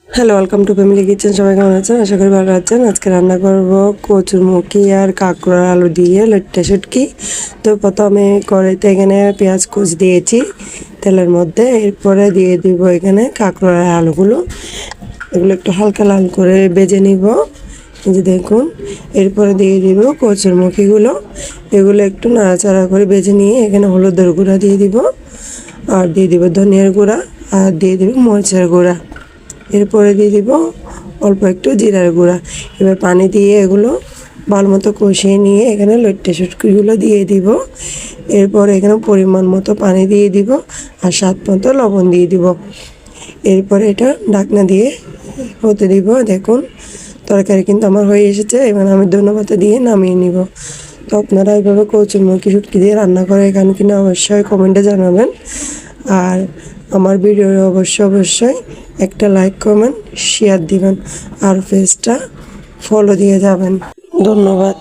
Hello, welcome to family kitchen. সবাই কেমন আছেন? আশা করি ভালো আছেন। আজকে রান্না করব কচুরমুখী আর কাঁকড়ার আলু দিয়ে লইট্টা শুটকি। তো প্রথমে কড়াইতে এখানে পেঁয়াজ কুচ দিয়েছি তেলের মধ্যে, এরপরে দিয়ে দিব এখানে কাঁকড়ার আলুগুলো। এগুলো একটু হালকা লাল করে ভেজে নিব, এই যে দেখুন। এরপরে দিয়ে দিব কচুরমুখীগুলো, এগুলো একটু নাড়াচাড়া করে ভেজে নিয়ে এখানে হলুদের গুঁড়া দিয়ে দিব, আর দিয়ে দিব ধনিয়ার গুঁড়া, আর দিয়ে দিব মরিচের গুঁড়া। এরপরে দিয়ে দিব অল্প একটু জিরার গুঁড়া। এবার পানি দিয়ে এগুলো ভালো মতো কষিয়ে নিয়ে এখানে লইট্টা শুটকিগুলো দিয়ে দিব। এরপর এখানে পরিমাণ মতো পানি দিয়ে দিব আর স্বাদ মতো লবণ দিয়ে দিব। এরপরে এটা ঢাকনা দিয়ে হতে দিব। দেখুন তরকারি কিন্তু আমার হয়ে এসেছে। এবার আমি ধনেপাতা দিয়ে নামিয়ে নিব। তো আপনারা এইভাবে কচুরমুখী শুটকি দিয়ে রান্না করে এখানে কিনা অবশ্যই কমেন্টে জানাবেন। আর আমার ভিডিও অবশ্যই একটা লাইক কমেন্ট শেয়ার দিবেন আর পেজটা ফলো দিয়ে যাবেন। ধন্যবাদ।